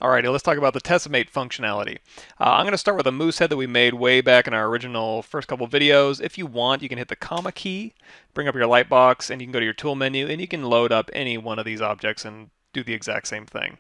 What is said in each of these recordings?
Alrighty, let's talk about the Tessimate functionality. I'm going to start with a moose head that we made way back in our original first couple videos. If you want, you can hit the comma key, bring up your lightbox, and you can go to your tool menu, and you can load up any one of these objects and do the exact same thing.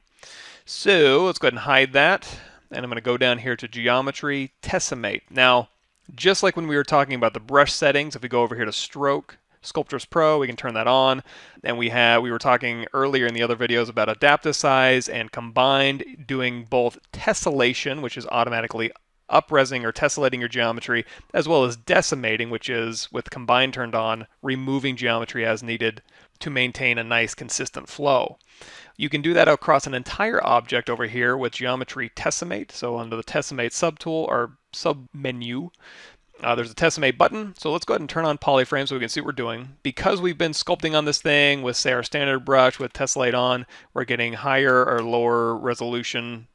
So let's go ahead and hide that, and I'm going to go down here to Geometry, Tessimate. Now, just like when we were talking about the brush settings, if we go over here to Stroke, Sculptris Pro, we can turn that on. And we were talking earlier in the other videos about adaptive size and combined doing both tessellation, which is automatically upresing or tessellating your geometry, as well as decimating, which is with combined turned on, removing geometry as needed to maintain a nice consistent flow. You can do that across an entire object over here with Geometry Tessimate. So under the Tessimate subtool or submenu, there's a Tessimate button, so let's go ahead and turn on polyframe so we can see what we're doing. Because we've been sculpting on this thing with, say, our standard brush with tessellate on, we're getting higher or lower resolution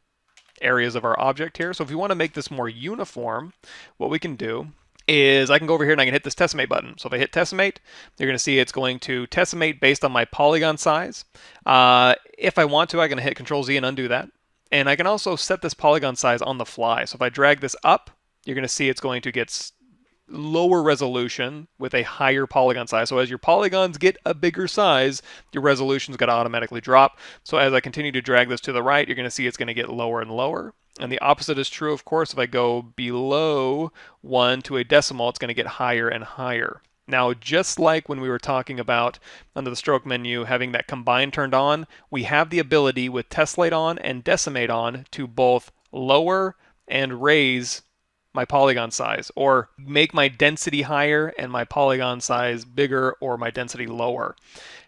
areas of our object here. So if you want to make this more uniform, what we can do is I can go over here and I can hit this Tessimate button. So if I hit Tessimate, you're going to see it's going to Tessimate based on my polygon size. If I want to, I can hit Control Z and undo that. And I can also set this polygon size on the fly. So if I drag this up, you're going to see it's going to get lower resolution with a higher polygon size. So as your polygons get a bigger size, your resolution's going to automatically drop. So as I continue to drag this to the right, you're going to see it's going to get lower and lower. And the opposite is true, of course. If I go below 1 to a decimal, it's going to get higher and higher. Now, just like when we were talking about under the stroke menu having that combine turned on, we have the ability with tessellate on and decimate on to both lower and raise my polygon size, or make my density higher and my polygon size bigger, or my density lower.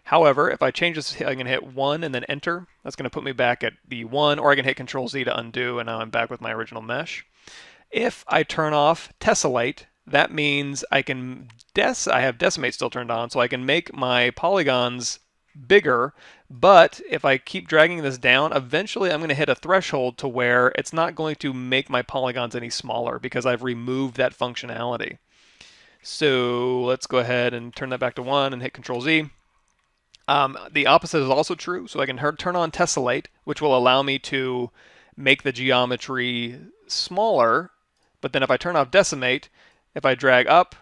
However, if I change this, I can hit 1 and then enter. That's going to put me back at the 1, or I can hit Control Z to undo, and now I'm back with my original mesh. If I turn off tessellate, that means I have decimate still turned on, so I can make my polygons bigger, but if I keep dragging this down, eventually I'm going to hit a threshold to where it's not going to make my polygons any smaller because I've removed that functionality. So let's go ahead and turn that back to 1 and hit Control Z. The opposite is also true, so I can turn on tessellate, which will allow me to make the geometry smaller, but then if I turn off decimate, if I drag up,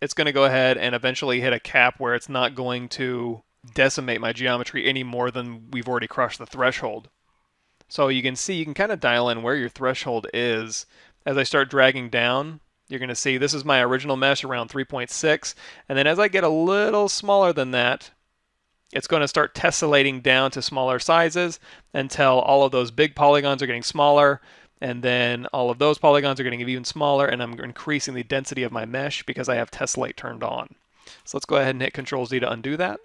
it's going to go ahead and eventually hit a cap where it's not going to decimate my geometry any more than we've already crushed the threshold. So you can see, you can kind of dial in where your threshold is. As I start dragging down, you're going to see this is my original mesh around 3.6, and then as I get a little smaller than that, it's going to start tessellating down to smaller sizes until all of those big polygons are getting smaller, and then all of those polygons are getting even smaller, and I'm increasing the density of my mesh because I have tessellate turned on. So let's go ahead and hit Control Z to undo that.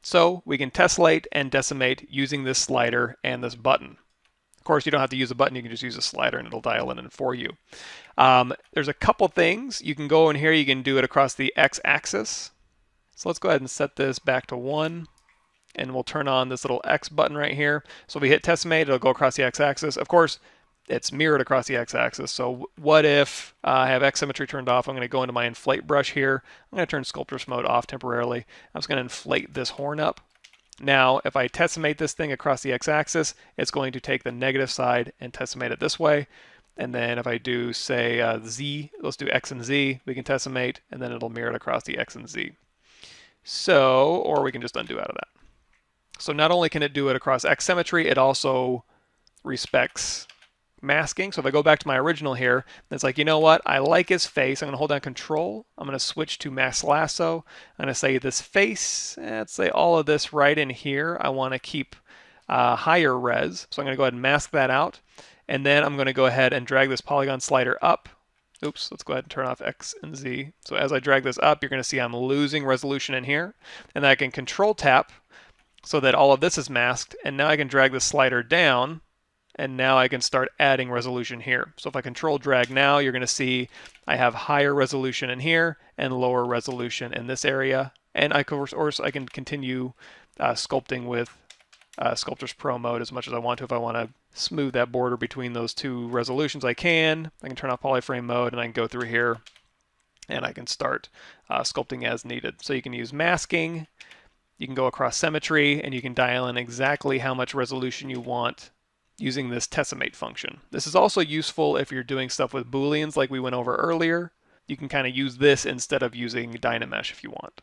So we can tessellate and decimate using this slider and this button. Of course, you don't have to use a button, you can just use a slider and it'll dial in for you. There's a couple things. You can go in here, you can do it across the x-axis. So let's go ahead and set this back to 1. And we'll turn on this little X button right here. So if we hit Tessimate, it'll go across the X-axis. Of course, it's mirrored across the X-axis. So what if I have X symmetry turned off? I'm going to go into my inflate brush here. I'm going to turn Sculptris mode off temporarily. I'm just going to inflate this horn up. Now, if I Tessimate this thing across the X-axis, it's going to take the negative side and Tessimate it this way. And then if I do, say, Z, let's do X and Z, we can Tessimate, and then it'll mirror it across the X and Z. So, or we can just undo out of that. So not only can it do it across X symmetry, it also respects masking. So if I go back to my original here, it's like, you know what? I like his face. I'm going to hold down Control. I'm going to switch to Mask Lasso. I'm going to say this face, let's say all of this right in here. I want to keep higher res. So I'm going to go ahead and mask that out. And then I'm going to go ahead and drag this polygon slider up. Oops, let's go ahead and turn off X and Z. So as I drag this up, you're going to see I'm losing resolution in here. And then I can Control tap so that all of this is masked, and now I can drag the slider down, and now I can start adding resolution here. So if I Control drag now, you're going to see I have higher resolution in here and lower resolution in this area. And of course I can continue sculpting with Sculptris Pro mode as much as I want to. If I want to smooth that border between those two resolutions, I can. I can turn off polyframe mode, and I can go through here, and I can start sculpting as needed. So you can use masking. You can go across symmetry, and you can dial in exactly how much resolution you want using this Tessimate function. This is also useful if you're doing stuff with booleans like we went over earlier. You can kind of use this instead of using Dynamesh if you want.